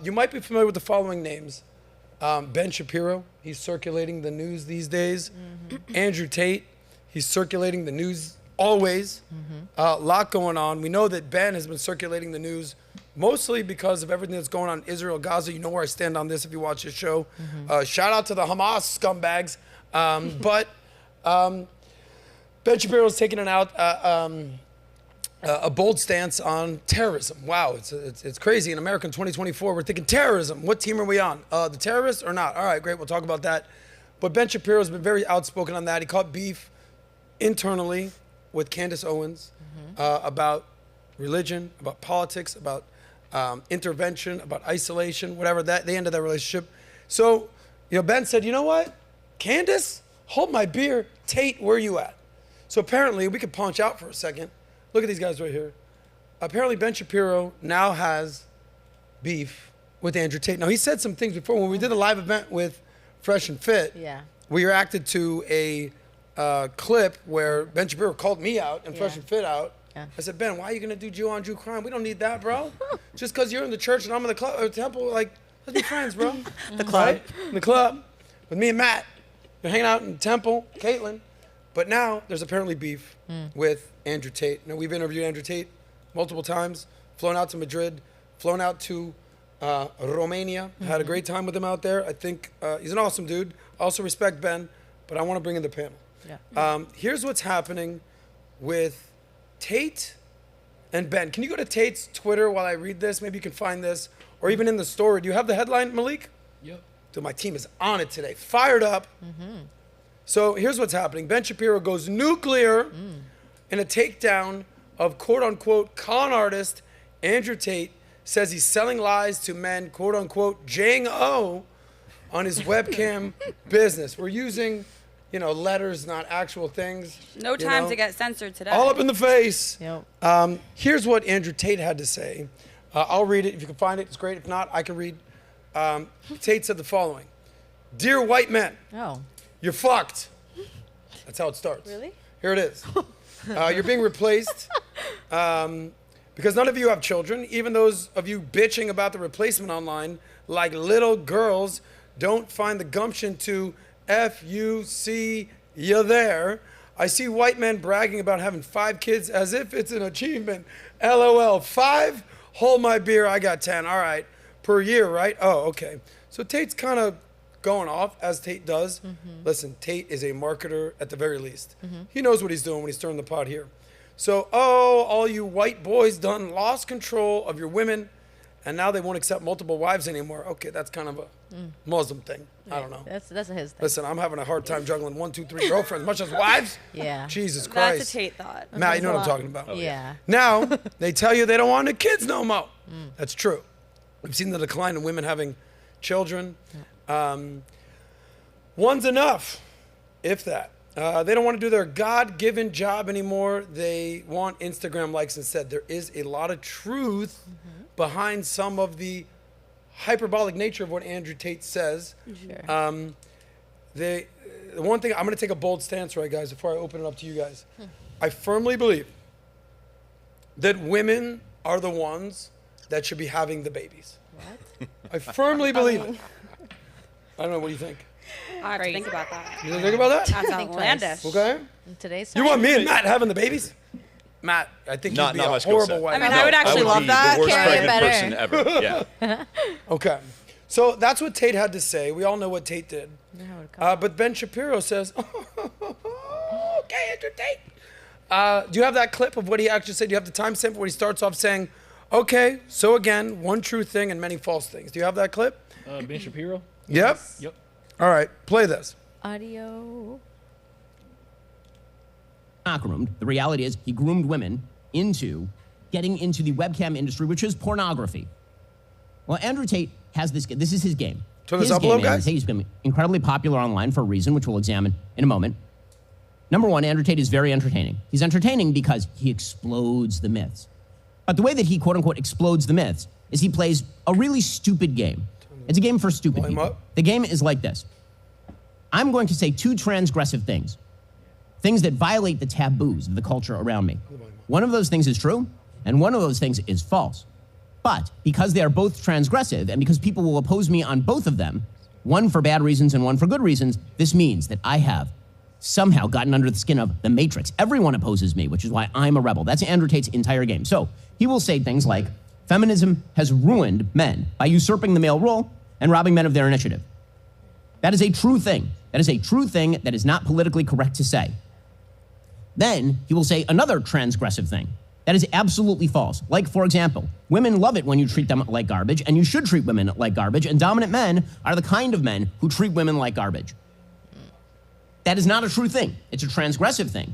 You might be familiar with the following names. Ben Shapiro, he's circulating the news these days. Andrew Tate, he's circulating the news always. A lot going on. We know that Ben has been circulating the news mostly because of everything that's going on in Israel, Gaza. You know where I stand on this if you watch this show. Shout out to the Hamas scumbags. But Ben Shapiro's taking a bold stance on terrorism. Wow, it's crazy. In America in 2024, we're thinking terrorism. What team are we on? The terrorists or not? All right, great, we'll talk about that. But Ben Shapiro's been very outspoken on that. He caught beef internally with Candace Owens about religion, about politics, about intervention, about isolation, whatever, they ended that relationship. So, Ben said, you know what? Candace, hold my beer. Tate, where are you at? So apparently, we could punch out for a second. Look at these guys right here. Apparently, Ben Shapiro now has beef with Andrew Tate. Now, he said some things before. When we did a live event with Fresh and Fit, we reacted to a clip where Ben Shapiro called me out and Fresh and Fit out. I said, Ben, why are you going to do Jew on Jew crime? We don't need that, bro. Just because you're in the church and I'm in the club or temple, like, let's be friends, bro. The club. Right? In the club with me and Matt. You're hanging out in the temple, Caitlin. But now there's apparently beef with Andrew Tate. Now, we've interviewed Andrew Tate multiple times, flown out to Madrid, flown out to Romania, had a great time with him out there. I think he's an awesome dude. I also respect Ben, but I want to bring in the panel. Here's what's happening with Tate and Ben. Can you go to Tate's Twitter while I read this? Maybe you can find this, or even in the story. Do you have the headline, Malik? Yep. Dude, my team is on it today. Fired up. So here's what's happening. Ben Shapiro goes nuclear in a takedown of quote-unquote con artist Andrew Tate. Says he's selling lies to men, quote-unquote, Jang-O on his webcam business. We're using, letters, not actual things. No time to get censored today. All up in the face. Here's what Andrew Tate had to say. I'll read it. If you can find it, it's great. If not, I can read. Tate said the following. Dear white men, you're fucked. That's how it starts. Really? Here it is. You're being replaced because none of you have children. Even those of you bitching about the replacement online, like little girls, don't find the gumption to F-U-C, you there. I see white men bragging about having 5 kids as if it's an achievement. LOL, 5? Hold my beer, I got 10. All right, per year, right? Oh, okay. So Tate's kind of going off, as Tate does. Listen, Tate is a marketer at the very least. He knows what he's doing when he's stirring the pot here. So, all you white boys done lost control of your women, and now they won't accept multiple wives anymore. Okay, that's kind of a Muslim thing. I don't know. That's his thing. Listen, I'm having a hard time juggling 1, 2, 3 girlfriends, much as wives. Jesus Christ. That's a Tate thought. Matt, you know what I'm talking about. Yeah. Now, they tell you they don't want the kids no more. That's true. We've seen the decline in women having children. One's enough, if that. They don't want to do their God-given job anymore. They want Instagram likes instead. There is a lot of truth behind some of the hyperbolic nature of what Andrew Tate says. The one thing, I'm going to take a bold stance, right, guys, before I open it up to you guys. I firmly believe that women are the ones that should be having the babies. What? I firmly believe it. I don't know, what do you think? I have to think about that. You think about that? That's outlandish. Okay. In today's You want me and Matt having the babies? Matt, I think you'd be a horrible wife. I mean, I would actually love that. The worst Carry it pregnant better. person ever. Yeah. Okay. So that's what Tate had to say. We all know what Tate did. But Ben Shapiro says, okay, Andrew Tate. Do you have that clip of what he actually said? Do you have the timestamp where he starts off saying, okay, so again, one true thing and many false things. Do you have that clip? Ben Shapiro? Yep. Yep. All right, play this. Audio. Not groomed. The reality is he groomed women into getting into the webcam industry, which is pornography. Well, Andrew Tate has this. This is his game. Turn this his up a little, Andrew guys. Tate, he's been incredibly popular online for a reason, which we'll examine in a moment. Number one, Andrew Tate is very entertaining. He's entertaining because he explodes the myths. But the way that he, quote unquote, explodes the myths is he plays a really stupid game. It's a game for stupid Volume people. up. The game is like this. I'm going to say 2 transgressive things. Things that violate the taboos of the culture around me. One of those things is true, and one of those things is false. But because they are both transgressive and because people will oppose me on both of them, one for bad reasons and one for good reasons, this means that I have somehow gotten under the skin of the matrix. Everyone opposes me, which is why I'm a rebel. That's Andrew Tate's entire game. So he will say things like, feminism has ruined men by usurping the male role and robbing men of their initiative. That is a true thing. That is a true thing that is not politically correct to say. Then he will say another transgressive thing. That is absolutely false. Like, for example, women love it when you treat them like garbage, and you should treat women like garbage, and dominant men are the kind of men who treat women like garbage. That is not a true thing. It's a transgressive thing.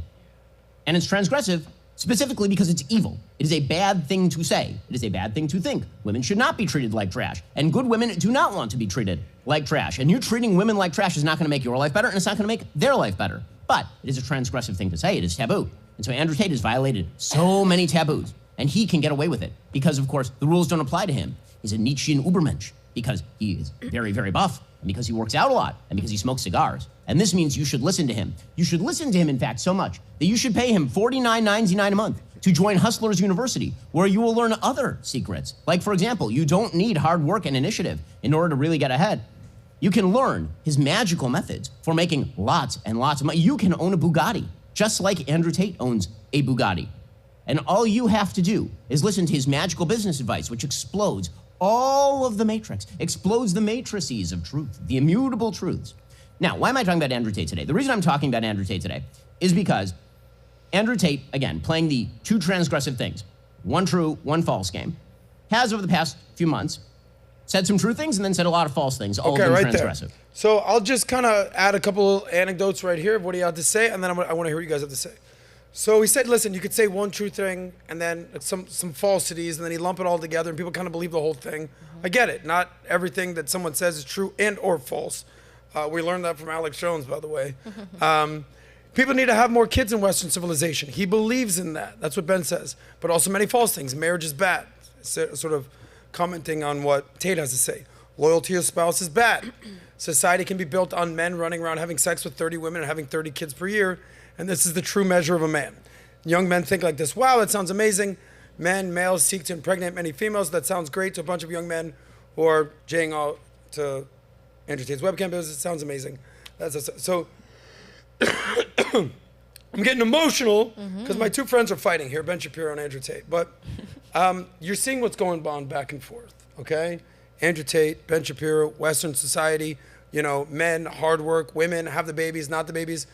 And it's transgressive specifically because it's evil. It is a bad thing to say. It is a bad thing to think. Women should not be treated like trash. And good women do not want to be treated like trash. And you treating women like trash is not going to make your life better, and it's not going to make their life better. But it is a transgressive thing to say. It is taboo. And so Andrew Tate has violated so many taboos. And he can get away with it because, of course, the rules don't apply to him. He's a Nietzschean Ubermensch because he is very, very buff, and because he works out a lot, and because he smokes cigars. And this means you should listen to him. You should listen to him, in fact, so much that you should pay him $49.99 a month to join Hustlers University, where you will learn other secrets. Like, for example, you don't need hard work and initiative in order to really get ahead. You can learn his magical methods for making lots and lots of money. You can own a Bugatti, just like Andrew Tate owns a Bugatti. And all you have to do is listen to his magical business advice, which explodes all of the matrix, explodes the matrices of truth, the immutable truths. Now, why am I talking about Andrew Tate today? The reason I'm talking about Andrew Tate today is because Andrew Tate, again, playing the two transgressive things, one true, one false game, has over the past few months said some true things and then said a lot of false things, all of them transgressive. There. So I'll just kind of add a couple anecdotes right here of what he had to say, and then I want to hear what you guys have to say. So he said, listen, you could say one true thing and then some falsities, and then he lump it all together, and people kind of believe the whole thing. I get it. Not everything that someone says is true and or false. We learned that from Alex Jones, by the way. People need to have more kids in Western civilization. He believes in that. That's what Ben says. But also many false things. Marriage is bad. Sort of commenting on what Tate has to say. Loyalty to your spouse is bad. Society can be built on men running around having sex with 30 women and having 30 kids per year. And this is the true measure of a man. Young men think like this. Wow, that sounds amazing. Males seek to impregnate many females. That sounds great to a bunch of young men who are jaying out to Andrew Tate's webcam business. It sounds amazing. So I'm getting emotional because my two friends are fighting here, Ben Shapiro and Andrew Tate. But you're seeing what's going on back and forth, okay? Andrew Tate, Ben Shapiro, Western society, men, hard work, women, have the babies, not the babies.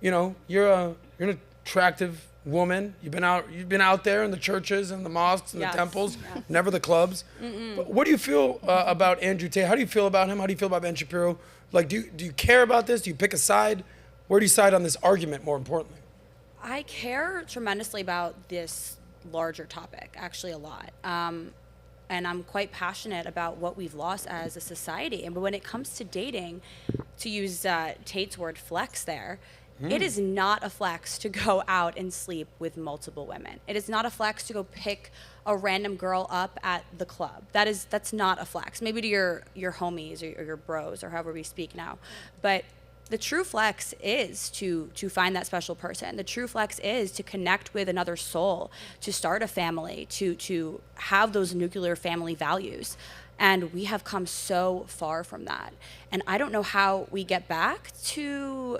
You're an attractive woman. You've been out there in the churches and the mosques and the temples, never the clubs. But what do you feel about Andrew Tate? How do you feel about him? How do you feel about Ben Shapiro? Like, do you care about this? Do you pick a side? Where do you side on this argument, more importantly? I care tremendously about this larger topic, actually a lot. And I'm quite passionate about what we've lost as a society. But when it comes to dating, to use Tate's word flex there, it is not a flex to go out and sleep with multiple women. It is not a flex to go pick a random girl up at the club. That's not a flex. Maybe to your homies or your bros or however we speak now. But the true flex is to find that special person. The true flex is to connect with another soul, to start a family, to have those nuclear family values. And we have come so far from that. And I don't know how we get back to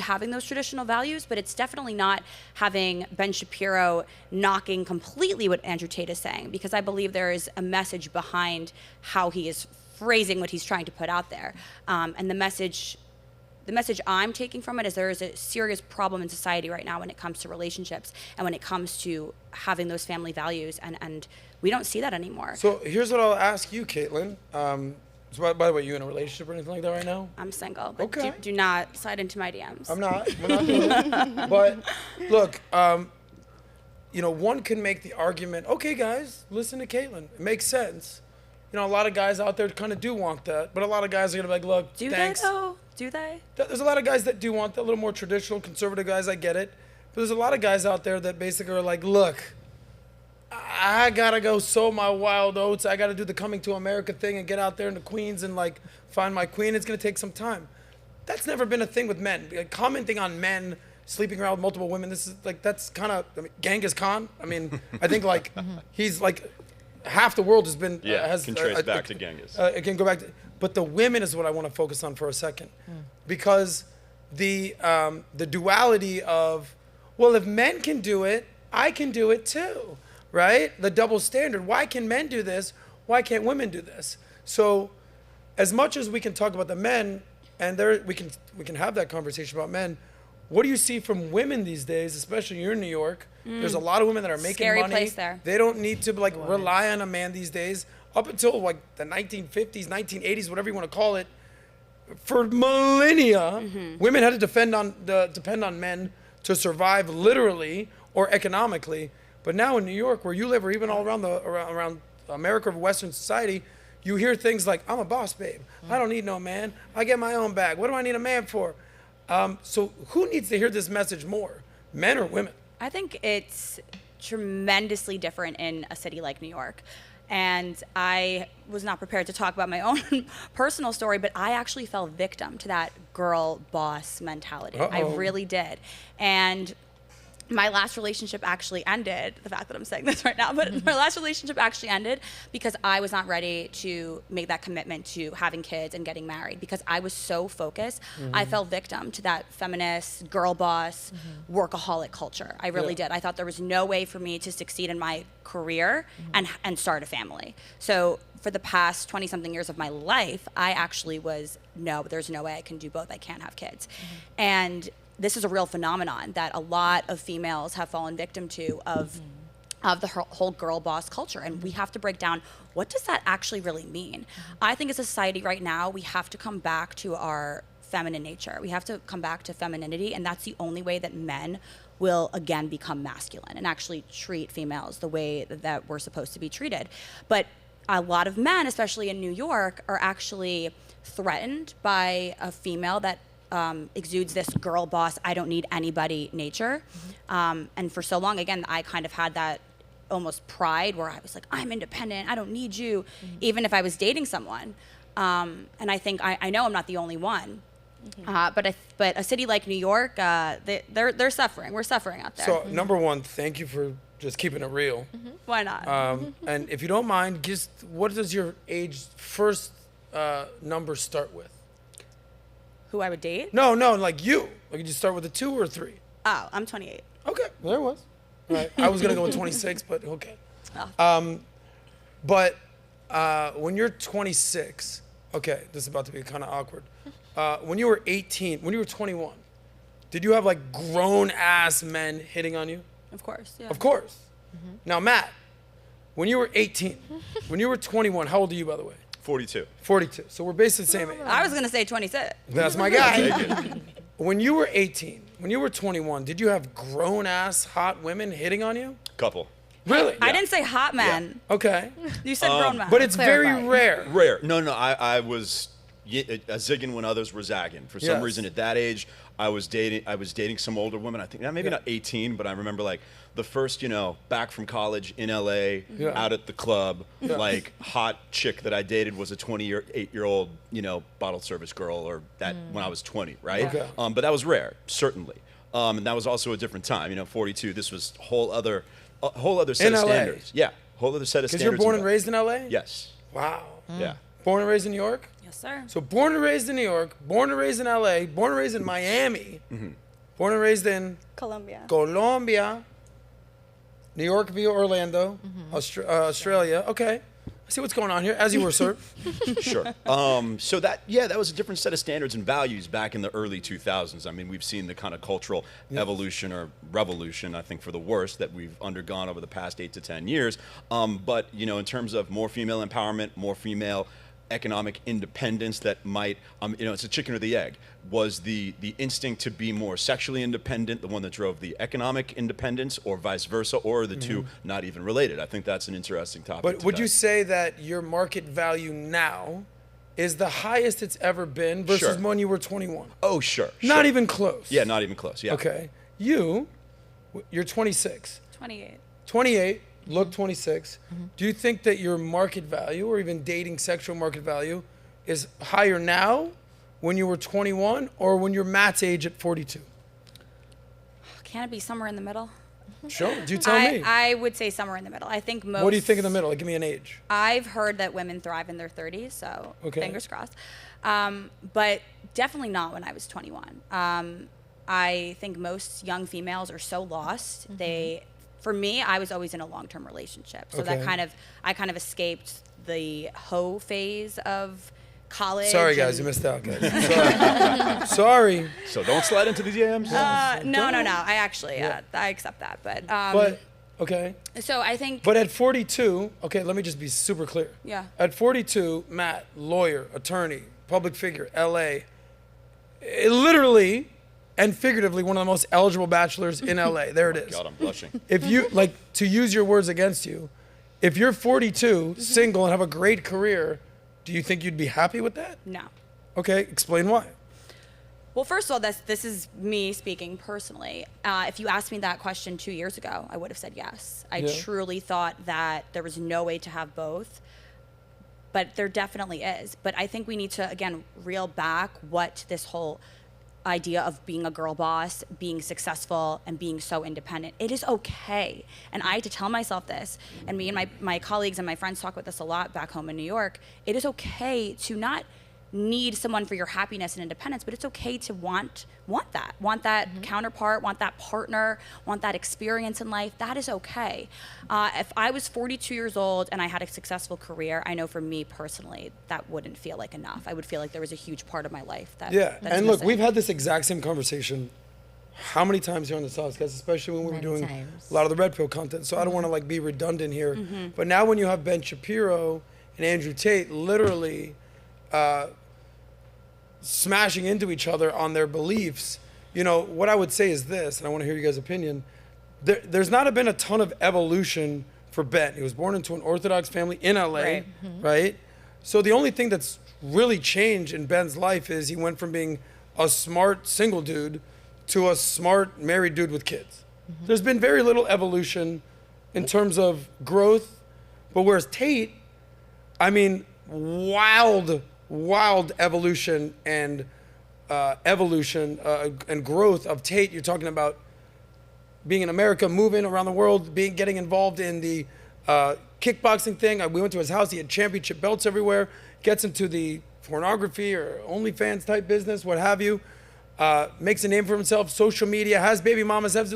having those traditional values, but it's definitely not having Ben Shapiro knocking completely what Andrew Tate is saying, because I believe there is a message behind how he is phrasing what he's trying to put out there. And the message I'm taking from it is there is a serious problem in society right now when it comes to relationships and when it comes to having those family values, and we don't see that anymore. So here's what I'll ask you, Caitlin. So by the way, you in a relationship or anything like that right now? I'm single, but okay. do not slide into my DMs. I'm not. We're not doing that. But look, one can make the argument, okay, guys, listen to Caitlin. It makes sense. A lot of guys out there kind of do want that, but a lot of guys are going to be like, look, thanks. Do they, though? Do they? There's a lot of guys that do want that, a little more traditional, conservative guys, I get it. But there's a lot of guys out there that basically are like, look, I gotta go sow my wild oats. I gotta do the coming to America thing and get out there into Queens and find my queen. It's gonna take some time. That's never been a thing with men. Commenting on men sleeping around with multiple women. This is that's kind of Genghis Khan. I think he's half the world has been can trace back to Genghis. It can go back to, but the women is what I want to focus on for a second, because the duality of, well, if men can do it, I can do it too, right? The double standard. Why can men do this? Why can't women do this? So, as much as we can talk about the men, and we can have that conversation about men, what do you see from women these days, especially you're in New York? There's a lot of women that are making Scary money. place there. They don't need to rely on a man these days. Up until like the 1950s, 1980s, whatever you want to call it, for millennia, women had to depend on men to survive literally or economically. But now in New York, where you live, or even all around around America or Western society, you hear things like, "I'm a boss, babe. I don't need no man. I get my own bag. What do I need a man for?" So who needs to hear this message more, men or women? I think it's tremendously different in a city like New York. And I was not prepared to talk about my own personal story, but I actually fell victim to that girl boss mentality. I really did. And my last relationship actually ended, the fact that I'm saying this right now, but my last relationship actually ended because I was not ready to make that commitment to having kids and getting married, because I was so focused. I fell victim to that feminist, girl boss, workaholic culture. I really did. I thought there was no way for me to succeed in my career and start a family. So for the past 20-something years of my life, I actually was, no, there's no way I can do both. I can't have kids. And this is a real phenomenon that a lot of females have fallen victim to of the whole girl boss culture. And we have to break down, what does that actually really mean? I think as a society right now, we have to come back to our feminine nature. We have to come back to femininity, and that's the only way that men will again become masculine and actually treat females the way that we're supposed to be treated. But a lot of men, especially in New York, are actually threatened by a female that exudes this girl boss, I don't need anybody nature. And for so long, again, I kind of had that almost pride where I was like, I'm independent, I don't need you, even if I was dating someone. And I think I know I'm not the only one. But a city like New York, they're suffering. We're suffering out there. So number one, thank you for just keeping it real. Why not? And if you don't mind, just what does your age first number start with? Who I would date? No, like you. Like you just start with a 2 or a 3. Oh, I'm 28. Okay, there it was. All right. I was gonna go with 26, but okay. Oh. But when you're 26, okay, this is about to be kind of awkward. When you were 18, when you were 21, did you have like grown ass men hitting on you? Of course, yeah. Of course. Now, Matt, when you were 18, when you were 21, how old are you, by the way? 42. 42. So we're basically the same age. I was gonna say 26. That's my guy. When you were 18, when you were 21, did you have grown ass hot women hitting on you? Couple. Really? I didn't say hot men. Okay. You said grown men. But it's very Clarify. rare. Rare. No, I was zigging when others were zagging. For some Yes. reason, at that age, I was dating some older women. I think maybe not 18, but I remember like the first, back from college in LA, out at the club, like hot chick that I dated was a 28-year-old, bottle service girl, or that when I was 20, right? Okay. But that was rare, certainly. And that was also a different time. 42. This was a whole other set In of LA? standards. Yeah, whole other set of Because standards. you're born and raised in LA? Yes. Wow. Yeah. Born and raised in New York? Yes, sir. So born and raised in New York, born and raised in LA, born and raised in Miami, born and raised in Colombia. Colombia, New York via Orlando, Australia. Okay. I see what's going on here, as you were, sir. Sure. So that was a different set of standards and values back in the early 2000s. I mean, we've seen the kind of cultural evolution or revolution, I think for the worst, that we've undergone over the past 8 to 10 years. But, in terms of more female empowerment, more female economic independence that might, it's a chicken or the egg. Was the instinct to be more sexually independent the one that drove the economic independence, or vice versa, or the two not even related? I think that's an interesting topic. But would you say that your market value now is the highest it's ever been versus Sure. when you were 21? Oh, sure. Not even close. Yeah, not even close. Yeah. Okay. You're 26. 28. 28, look 26. Do you think that your market value, or even dating sexual market value, is higher now when you were 21 or when you're Matt's age at 42? Can it be somewhere in the middle? Sure. You tell me. I would say somewhere in the middle. I think most. What do you think in the middle? Like, give me an age. I've heard that women thrive in their 30s, so Okay. fingers crossed. But definitely not when I was 21. I think most young females are so lost. For me, I was always in a long-term relationship, so Okay. I kind of escaped the hoe phase of college. Sorry, guys, you missed out, guys. Sorry. So don't slide into the DMs. No. I actually, I accept that, But, okay. so I think. But at 42, okay, let me just be super clear. Yeah. At 42, Matt, lawyer, attorney, public figure, LA, literally and figuratively one of the most eligible bachelors in LA. There it is. God, I'm blushing. If you, like, to use your words against you, if you're 42, single, and have a great career, do you think you'd be happy with that? No. Okay, explain why. Well, first of all, this is me speaking personally. If you asked me that question 2 years ago, I would have said yes. I Yeah. truly thought that there was no way to have both, but there definitely is. But I think we need to, again, reel back what this whole idea of being a girl boss, being successful, and being so independent. It is okay. And I had to tell myself this, and me and my colleagues and my friends talk about this a lot back home in New York. It is okay to not need someone for your happiness and independence, but it's okay to want that counterpart, want that partner, want that experience in life. That is okay. If I was 42 years old and I had a successful career, I know for me personally that wouldn't feel like enough. I would feel like there was a huge part of my life that Yeah, that's and look, missing. we've had this exact same conversation how many times here on the SOSCAST, especially when we were Many doing times. a lot of the Red Pill content. So I don't want to like be redundant here, but now when you have Ben Shapiro and Andrew Tate literally smashing into each other on their beliefs, you know, what I would say is this, and I want to hear you guys' opinion. There's not been a ton of evolution for Ben. He was born into an Orthodox family in LA, Right. right? So the only thing that's really changed in Ben's life is he went from being a smart single dude to a smart married dude with kids. There's been very little evolution in terms of growth, but whereas Tate, I mean, wild evolution and and growth of Tate. You're talking about being in America, moving around the world, getting involved in the kickboxing thing. We went to his house. He had championship belts everywhere. Gets into the pornography or OnlyFans type business, what have you. Makes a name for himself. Social media, has baby mamas, has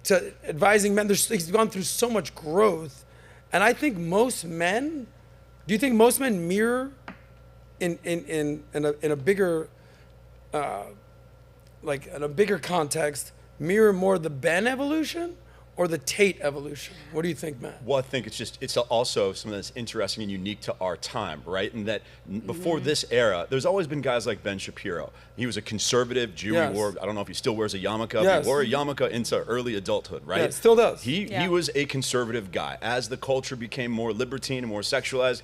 to advising men. He's gone through so much growth, and I think most men. Do you think most men mirror in a bigger in a bigger context, mirror more the Ben evolution or the Tate evolution? What do you think, Matt? Well, I think it's also something that's interesting and unique to our time, right? And that before this era, there's always been guys like Ben Shapiro. He was a conservative Jew. Yes. He wore, I don't know if he still wears a yarmulke. Yes. He wore a yarmulke into early adulthood, right? Yeah, still does. He was a conservative guy. As the culture became more libertine and more sexualized,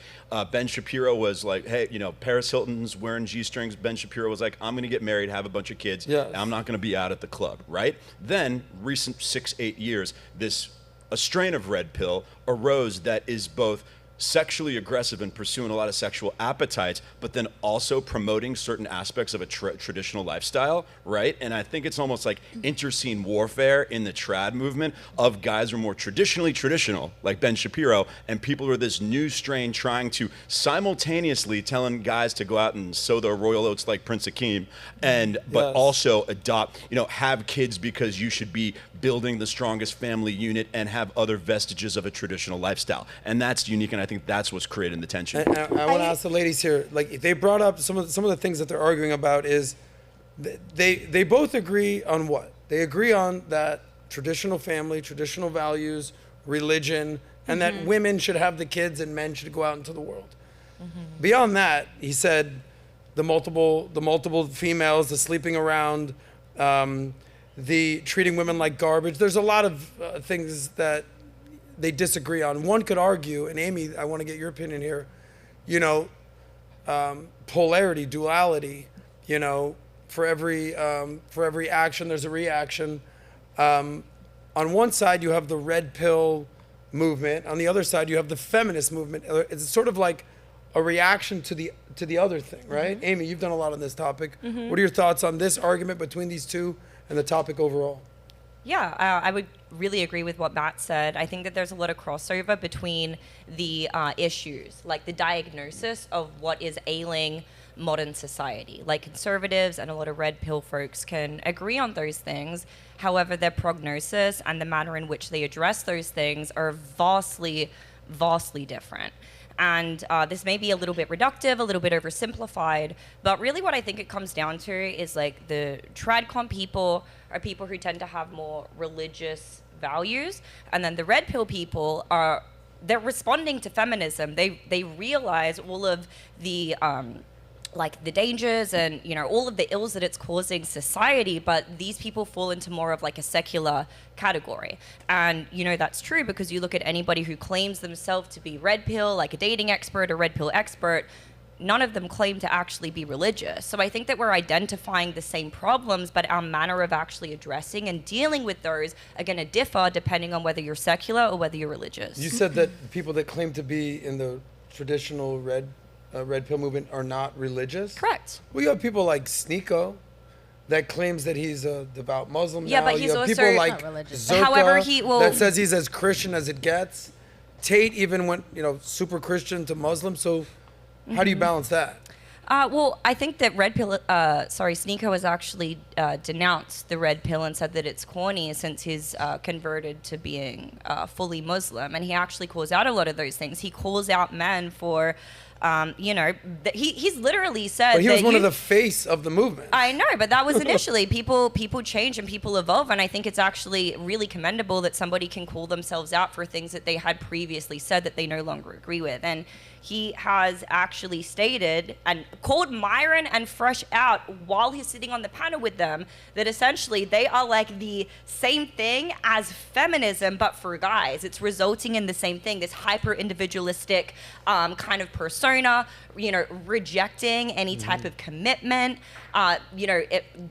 Ben Shapiro was like, hey, you know, Paris Hilton's wearing G-strings. Ben Shapiro was like, I'm going to get married, have a bunch of kids. Yes. And I'm not going to be out at the club, right? Then, recent 6-8 years, a strain of Red Pill arose that is both sexually aggressive and pursuing a lot of sexual appetites, but then also promoting certain aspects of a traditional lifestyle, right? And I think it's almost like interscene warfare in the trad movement of guys who are more traditionally traditional, like Ben Shapiro, and people who are this new strain trying to simultaneously telling guys to go out and sow their royal oats like Prince Akeem, but Yes. also adopt, have kids because you should be building the strongest family unit and have other vestiges of a traditional lifestyle. And that's unique, and I think that's what's creating the tension. And I want to ask the ladies here, like they brought up some of the things that they're arguing about is they both agree on what? They agree on that traditional family, traditional values, religion, and that women should have the kids and men should go out into the world. Beyond that, he said the multiple females, the sleeping around, the treating women like garbage. There's a lot of things that they disagree on. One could argue, and Amy, I want to get your opinion here, polarity, duality, for every action, there's a reaction. On one side, you have the Red Pill movement. On the other side, you have the feminist movement. It's sort of like a reaction to the other thing, right? Amy, you've done a lot on this topic. What are your thoughts on this argument between these two and the topic overall? Yeah, I would really agree with what Matt said. I think that there's a lot of crossover between the issues, like the diagnosis of what is ailing modern society. Like conservatives and a lot of red pill folks can agree on those things. However, their prognosis and the manner in which they address those things are vastly, vastly different. And this may be a little bit reductive, a little bit oversimplified, but really what I think it comes down to is like the Tradcon people are people who tend to have more religious values, and then the red pill people they're responding to feminism. They realize all of the like the dangers and, you know, all of the ills that it's causing society, but these people fall into more of like a secular category. And, you know, that's true because you look at anybody who claims themselves to be red pill, like a dating expert or red pill expert, none of them claim to actually be religious. So I think that we're identifying the same problems, but our manner of actually addressing and dealing with those are going to differ depending on whether you're secular or whether you're religious. You said that people that claim to be in the traditional red pill movement are not religious? Correct. Well, you have people like Sneeko that claims that he's a devout Muslim Yeah, now. but he's you have also people like not religious. Zerka However, that says he's as Christian as it gets. Tate even went, you know, super Christian to Muslim. So how do you balance that? Well, I think that Sneeko has actually denounced the red pill and said that it's corny since he's converted to being fully Muslim. And he actually calls out a lot of those things. He calls out men for, you know, he's literally said But he was that one of the face of the movement. I know, but that was initially. People change and people evolve, and I think it's actually really commendable that somebody can call themselves out for things that they had previously said that they no longer agree with. And he has actually stated and called Myron and Fresh out while he's sitting on the panel with them that essentially they are like the same thing as feminism, but for guys. It's resulting in the same thing, this hyper individualistic kind of persona, you know, rejecting any type of commitment. You know,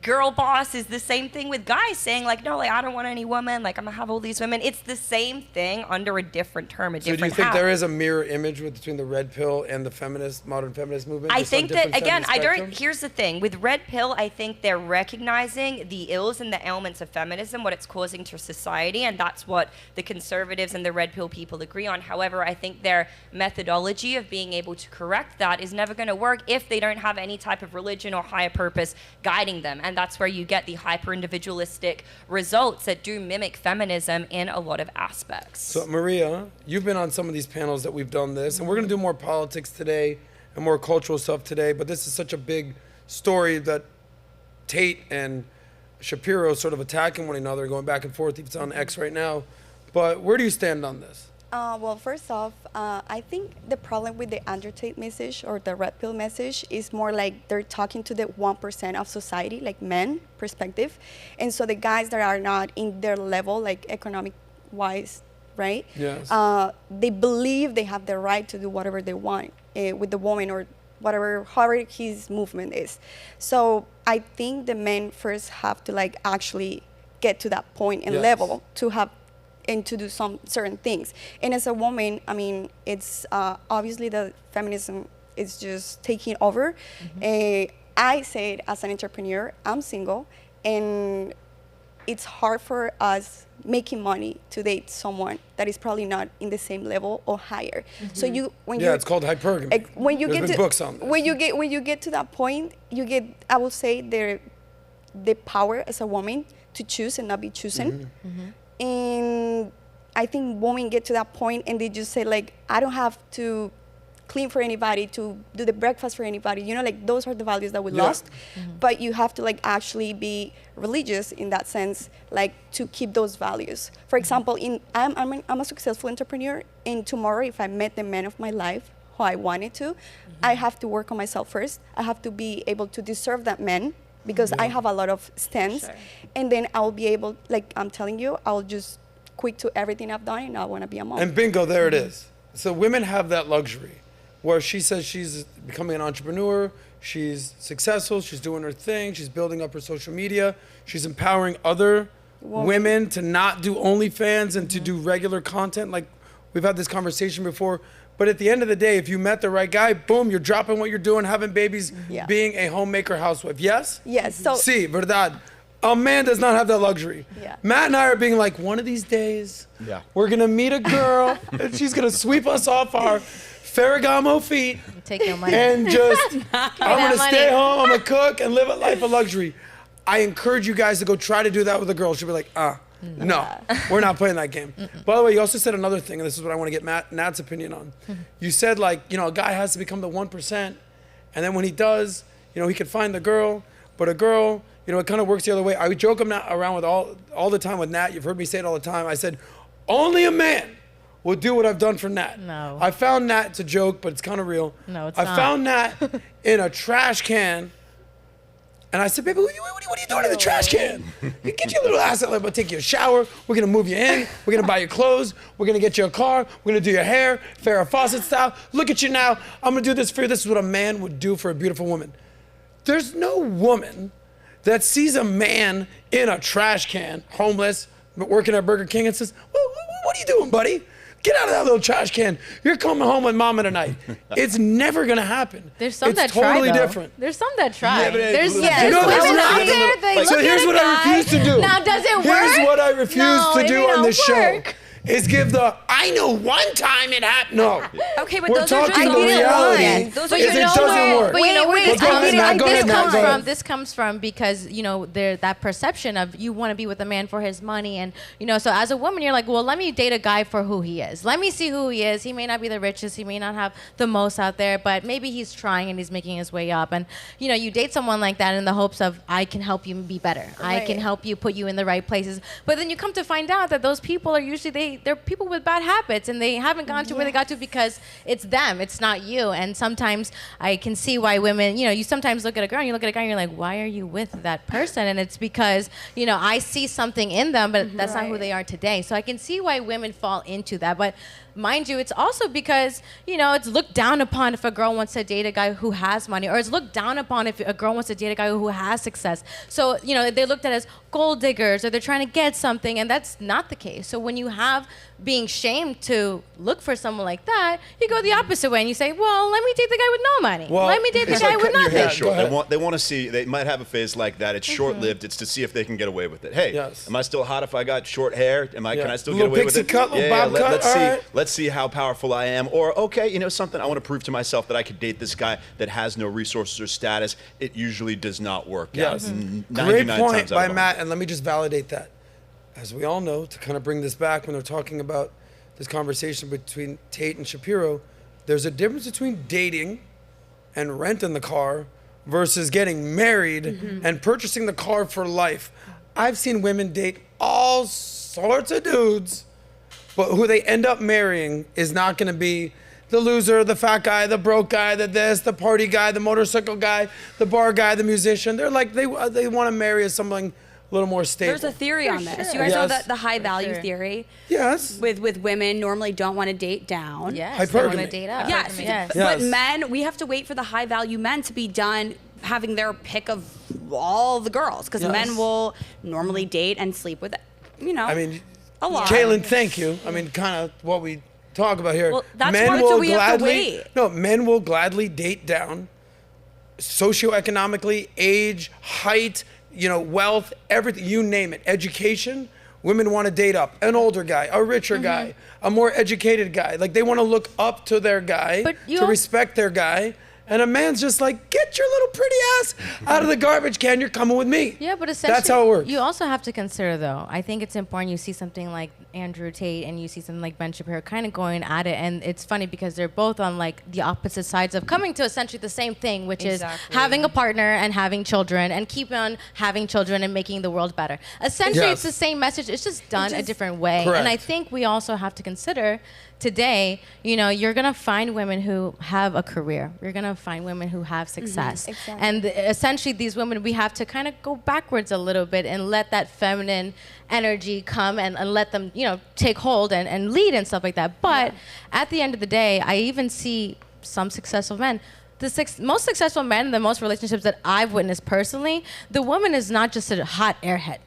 girl boss is the same thing with guys saying like, no, like I don't want any woman, like I'm gonna have all these women. It's the same thing under a different term, a different So do you think hat. there is a mirror image between the red pill and the modern feminist movement? I just on think that, different sides again, of the I don't, spectrum? here's the thing. With red pill, I think they're recognizing the ills and the ailments of feminism, what it's causing to society, and that's what the conservatives and the red pill people agree on. However, I think their methodology of being able to correct that is never going to work if they don't have any type of religion or higher purpose guiding them. And that's where you get the hyper individualistic results that do mimic feminism in a lot of aspects. So Maria, you've been on some of these panels that we've done this, and we're going to do more politics today and more cultural stuff today, but this is such a big story that Tate and Shapiro sort of attacking one another, going back and forth. It's on X right now. But where do you stand on this? Well, first off, I think the problem with the Andrew Tate message or the red pill message is more like they're talking to the 1% of society, like men perspective. And so the guys that are not in their level, like economic wise, right? Yes. They believe they have the right to do whatever they want with the woman or whatever, however his movement is. So I think the men first have to like actually get to that point and Yes. level to have and to do some certain things. And as a woman, I mean, it's obviously the feminism is just taking over. I say it as an entrepreneur, I'm single, and it's hard for us making money to date someone that is probably not in the same level or higher. So It's called hypergamy. when you There's get been to books on this. when you get to that point, you get, I would say, the power as a woman to choose and not be chosen. And I think women get to that point and they just say like, I don't have to clean for anybody, to do the breakfast for anybody. You know, like those are the values that we lost. But you have to like actually be religious in that sense, like to keep those values. For example, I'm a successful entrepreneur, and tomorrow if I met the man of my life who I wanted to, I have to work on myself first. I have to be able to deserve that man because I have a lot of stands. Sure. And then I'll be able, like I'm telling you, I'll just quit to everything I've done and I want to be a mom. And bingo, there it is. So women have that luxury where she says she's becoming an entrepreneur, she's successful, she's doing her thing, she's building up her social media, she's empowering other women to not do OnlyFans and to do regular content. Like we've had this conversation before. But at the end of the day, if you met the right guy, boom, you're dropping what you're doing, having babies, being a homemaker housewife. Yes? Yes. So Sí, verdad. A man does not have that luxury. Yeah. Matt and I are being like, one of these days, we're gonna meet a girl, and she's gonna sweep us off our Ferragamo feet, Take your money. and just, I'm gonna money. stay home, I'm gonna cook, and live a life of luxury. I encourage you guys to go try to do that with a girl. She'll be like, no, we're not playing that game. By the way, you also said another thing, and this is what I want to get Nat's opinion on. You said, like, you know, a guy has to become the 1%, and then when he does, you know, he can find the girl, but a girl, you know, it kind of works the other way. I joke around with all the time with Nat. You've heard me say it all the time. I said, only a man will do what I've done for Nat. No. I found Nat, it's a joke, but it's kind of real. No, it's I not. found Nat in a trash can, and I said, baby, what are you doing in the trash can? Get your little ass out, we'll take you a shower, we're gonna move you in, we're gonna buy you clothes, we're gonna get you a car, we're gonna do your hair, Farrah Fawcett style. Look at you now, I'm gonna do this for you. This is what a man would do for a beautiful woman. There's no woman that sees a man in a trash can, homeless, working at Burger King, and says, what are you doing, buddy? Get out of that little trash can. You're coming home with mama tonight. It's never gonna happen. There's some it's that totally try, though. different. There's some that try. Yeah, but there's no, there's there's women not. out there. They So look here's at what a I guy. refuse to do. Now, does it work? Here's what I refuse No, to it do may on not this show. work. Is give I know one time it happened. No. Okay, but We're those are just talking the the reality. Those is are it doesn't work. But you know where this Well, go comes ahead, Matt, from? go ahead, Matt, go ahead. This comes from because, you know, that perception of you want to be with a man for his money. And, you know, so as a woman, you're like, well, let me date a guy for who he is. Let me see who he is. He may not be the richest. He may not have the most out there, but maybe he's trying and he's making his way up. And, you know, you date someone like that in the hopes of, I can help you be better. I can help you put you in the right places. But then you come to find out that those people are usually, they're people with bad habits, and they haven't gone to where they got to because it's them, it's not you. And sometimes I can see why women, you know, you sometimes look at a girl and you look at a guy and you're like, why are you with that person? And it's because, you know, I see something in them, but that's not who they are today. So I can see why women fall into that. But mind you, it's also because, you know, it's looked down upon if a girl wants to date a guy who has money, or it's looked down upon if a girl wants to date a guy who has success. So, you know, they're looked at as gold diggers, or they're trying to get something, and that's not the case. So when you have being shamed to look for someone like that, you go the opposite way and you say, well, let me date the guy with no money. Well, let me date the It's guy like with cutting your hair nothing. short. They want to see. They might have a phase like that. It's short-lived. It's to see if they can get away with it. Hey, Yes. am I still hot if I got short hair? Can I still get Little away with pixie it? cut, little bob cut, let's all see. right. Let's see how powerful I am. Or okay, you know something. I want to prove to myself that I could date this guy that has no resources or status. It usually does not work out. Yes. 99 Great times point out of by 100. Matt, and let me just validate that. As we all know, to kind of bring this back when they're talking about this conversation between Tate and Shapiro, there's a difference between dating and renting the car versus getting married and purchasing the car for life. I've seen women date all sorts of dudes, but who they end up marrying is not going to be the loser, the fat guy, the broke guy, the this, the party guy, the motorcycle guy, the bar guy, the musician. They're like, they want to marry something a little more stable. There's a theory on this. You Yes. guys know that the high value sure. theory Yes. with women normally don't want to date down. Yes, they want Hypergamy. to date up. Yes, Yes. but Yes. men, we have to wait for the high value men to be done having their pick of all the girls, because Yes. men will normally date and sleep with, you know, I mean, a lot. Kaylin, thank you. I mean, kind of what we talk about here. Well, that's why so we have to wait. No, men will gladly date down, socioeconomically, age, height, you know, wealth, everything, you name it. Education, women want to date up. An older guy, a richer guy, a more educated guy. Like, they want to look up to their guy, But you to al- respect their guy. And a man's just like, get your little pretty ass out of the garbage can. You're coming with me. Yeah, but essentially, that's how it works. You also have to consider, though, I think it's important you see something like Andrew Tate and you see something like Ben Shapiro kind of going at it. And it's funny because they're both on like the opposite sides of coming to essentially the same thing, which Exactly. is having a partner and having children and keep on having children and making the world better. Essentially, Yes. it's the same message. It's just done a different way. Correct. And I think we also have to consider today, you know, you're going to find women who have a career. You're going to find women who have success. Exactly. And essentially these women, we have to kind of go backwards a little bit and let that feminine energy come and let them, you know, take hold and lead and stuff like that. But at the end of the day, I even see some successful men. The most successful men in the most relationships that I've witnessed personally, the woman is not just a hot airhead.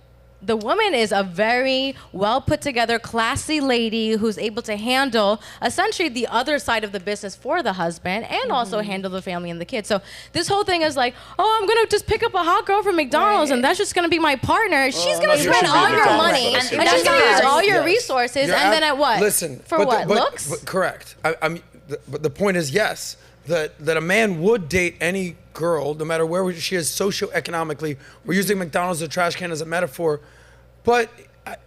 The woman is a very well put together, classy lady who's able to handle essentially the other side of the business for the husband and also handle the family and the kids. So this whole thing is like, oh, I'm going to just pick up a hot girl from McDonald's and that's just going to be my partner. She's going to spend all your money and she's going to use all your resources and then at what? Listen. For what? Looks? But correct. But the point is, yes, that a man would date any girl, no matter where she is socioeconomically. We're using McDonald's or trash can as a metaphor. But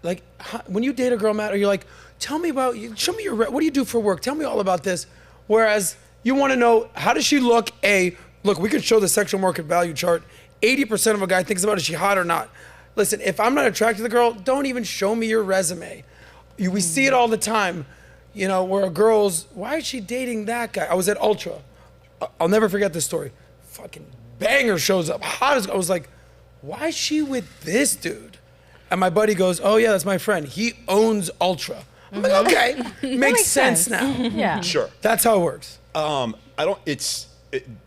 like when you date a girl, Matt, you're like, tell me about you. Show me what do you do for work? Tell me all about this. Whereas you want to know, how does she look? Look, we could show the sexual market value chart. 80% of a guy thinks about, is she hot or not? Listen, if I'm not attracted to the girl, don't even show me your resume. We see it all the time, you know, where a girl's, why is she dating that guy? I was at Ultra. I'll never forget this story. Fucking banger shows up, hot as, I was like, why is she with this dude? And my buddy goes, oh yeah, that's my friend. He owns Ultra. I'm like, okay, makes sense now. Yeah. Sure. That's how it works.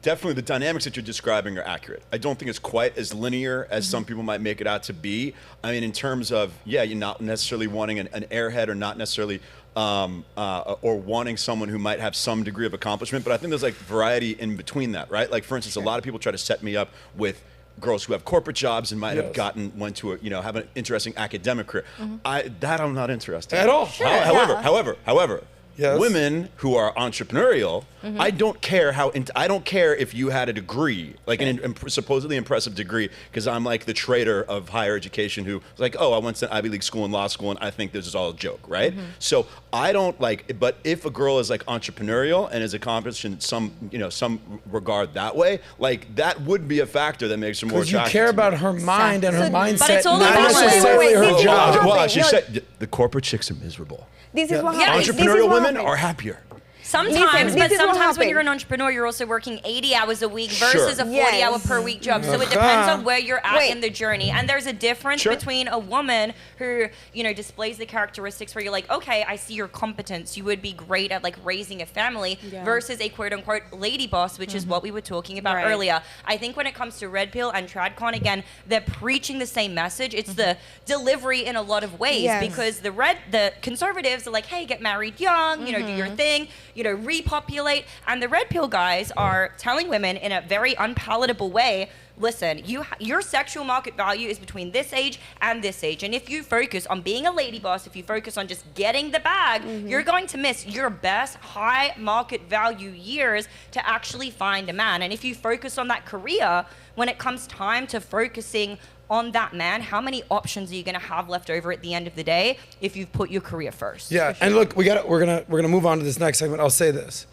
Definitely the dynamics that you're describing are accurate. I don't think it's quite as linear as some people might make it out to be. I mean, in terms of, yeah, you're not necessarily wanting an airhead or not necessarily, or wanting someone who might have some degree of accomplishment, but I think there's like variety in between that, right? Like for instance, a lot of people try to set me up with girls who have corporate jobs and might have went to have an interesting academic career. I'm not interested at all. Sure. However, yes. Women who are entrepreneurial, I don't care I don't care if you had a degree, like an supposedly impressive degree, because I'm like the traitor of higher education who's like, oh, I went to Ivy League school and law school and I think this is all a joke, right? So I don't like, but if a girl is like entrepreneurial and is accomplished in some regard that way, like that would be a factor that makes her more attractive. Because you care about her mind and her mindset, but it's all not about necessarily her wait, job. Well, she said the corporate chicks are miserable. This is what Yeah, happens. Entrepreneurial women are happier. Sometimes, Listen, but this is what sometimes when happened. you're an entrepreneur, you're also working 80 hours a week Sure. versus a 40-hour Yes. per week job. So it depends on where you're at in the journey. And there's a difference Sure. between a woman who, displays the characteristics where you're like, okay, I see your competence. You would be great at like raising a family versus a quote unquote lady boss, which is what we were talking about Right. earlier. I think when it comes to Red Pill and Tradcon, again, they're preaching the same message. It's the delivery in a lot of ways Yes. because the conservatives are like, hey, get married young, do your thing, repopulate. And the Red Pill guys are telling women in a very unpalatable way, listen, your sexual market value is between this age and this age. And if you focus on being a lady boss, if you focus on just getting the bag, you're going to miss your best high market value years to actually find a man. And if you focus on that career, when it comes time to focusing on that man, how many options are you going to have left over at the end of the day if you've put your career first? Yeah, and look, we're gonna move on to this next segment. I'll say this,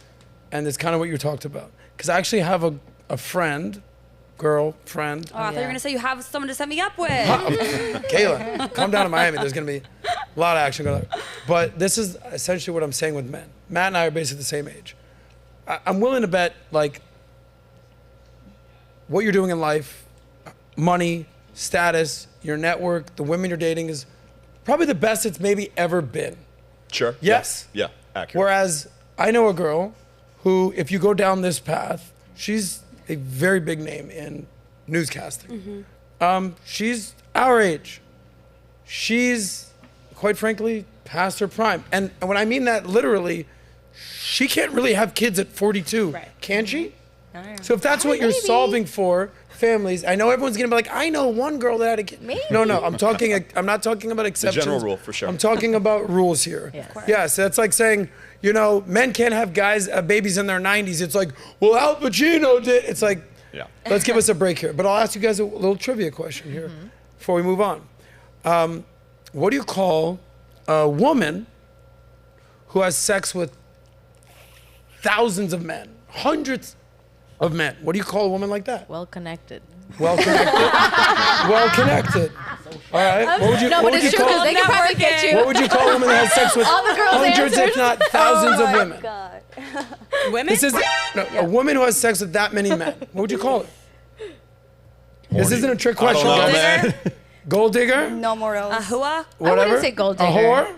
and it's kind of what you talked about, because I actually have a friend, girlfriend. Oh, I thought you were gonna say you have someone to set me up with. Kayla, come down to Miami. There's gonna be a lot of action going on. But this is essentially what I'm saying with men. Matt and I are basically the same age. I'm willing to bet, like, what you're doing in life, money, status, your network, the women you're dating is probably the best it's maybe ever been. Sure. Yes. Yeah, accurate. Whereas I know a girl who, if you go down this path, she's a very big name in newscasting. She's our age. She's, quite frankly, past her prime. And when I mean that literally, she can't really have kids at 42. Right. Can she? No. So if that's what you're solving for families, I know everyone's gonna be like, I know one girl that had a kid. Maybe. No, I'm not talking about exceptions. general rule, for sure. I'm talking about rules here. Yes, that's like saying, men can't have babies in their 90s. It's like, well, Al Pacino did. It's like, Yeah. let's give us a break here. But I'll ask you guys a little trivia question here before we move on. What do you call a woman who has sex with thousands of men, hundreds of men? What do you call a woman like that? Well connected. Well connected. Well connected. All right. What would you, No, what but would it's you true call? because they can probably get you. What would you call a woman that has sex with All the girls' hundreds, if answers. not thousands of women? God. Women? This is a woman who has sex with that many men. What would you call her? This isn't a trick question. know, guys. man. Gold digger? No more else. A hua? Whatever. I wouldn't say gold A digger. whore?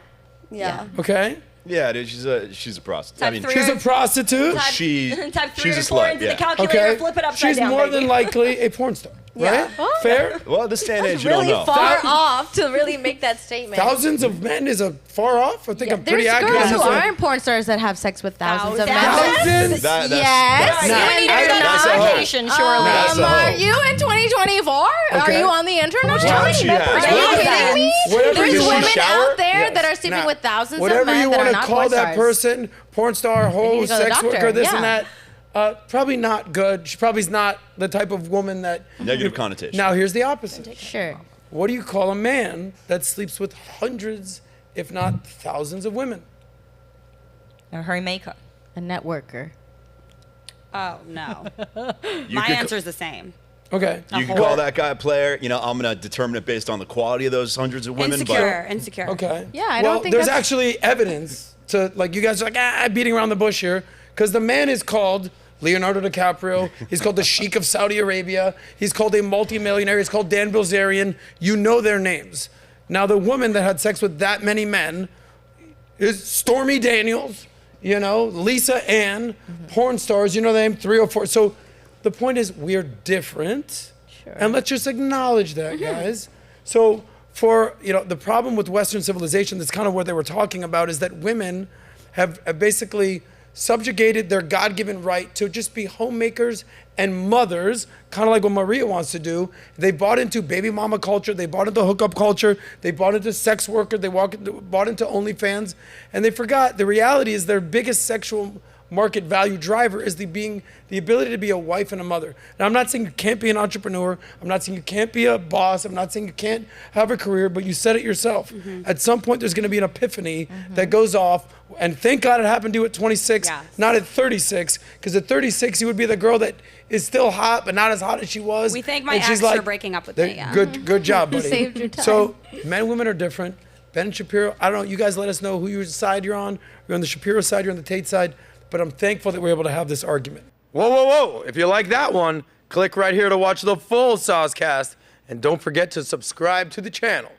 Yeah. Okay. Yeah, dude, she's a prostitute. I Type mean, three. She's a prostitute. Type 3 she's or a 4 slut, into yeah. the calculator, Okay. flip it upside She's down, more baby. than likely a porn star. Yeah. right? Fair? Well, this day and age, you Really don't know. far off to really make that statement. Thousands of men is a far off? I think I'm pretty There's accurate. girls who on this. aren't porn stars that have sex with thousands of men. Thousands? That's, Yes. Nah, You need I to go don't- to That's a vacation, surely. That's a Are hoe. you in 2024? Are Okay. you on the internet? Wow, she has. Are you Whatever- kidding me? whatever There's you women shower? out there Yes. that are sleeping Nah. with thousands of Whatever men you that are want to not call porn that stars. person, porn star, need hoe, to go to the sex worker, doctor, this and yeah. that, probably not good. She probably is not the type of woman that. Negative connotation. Now, here's the opposite. Sure. What do you call a man that sleeps with hundreds, if not thousands of women? A homemaker. A networker. Oh, no. You My could- answer is the same. Okay. You can call that guy a player. You know, I'm going to determine it based on the quality of those hundreds of women. Insecure. Okay. Yeah, I well, don't think there's that's- actually evidence to, like, you guys are like, beating around the bush here, because the man is called Leonardo DiCaprio. He's called the Sheikh of Saudi Arabia. He's called a multimillionaire. He's called Dan Bilzerian. You know their names. Now, the woman that had sex with that many men is Stormy Daniels, you know, Lisa Ann, porn stars, you know the name, 3 or 4. So the point is, we're different. And let's just acknowledge that, guys. So for, you know, the problem with Western civilization, that's kind of what they were talking about, is that women have basically subjugated their God-given right to just be homemakers and mothers, kind of like what Maria wants to do. They bought into baby mama culture. They bought into hookup culture. They bought into sex worker. They bought into OnlyFans. And they forgot the reality is their biggest sexual market value driver is the ability to be a wife and a mother. Now, I'm not saying you can't be an entrepreneur. I'm not saying you can't be a boss. I'm not saying you can't have a career, but you said it yourself. At some point, there's going to be an epiphany that goes off, and thank God it happened to you at 26, Yes. not at 36, because at 36, you would be the girl that is still hot, but not as hot as she was. We thank my And she's ex for breaking up with me, yeah. Good job, buddy. saved your time. So men and women are different. Ben Shapiro, I don't know, you guys let us know who your side you're on. You're on the Shapiro side, you're on the Tate side. But I'm thankful that we're able to have this argument. Whoa, whoa, whoa. If you like that one, click right here to watch the full SOSCAST. And don't forget to subscribe to the channel.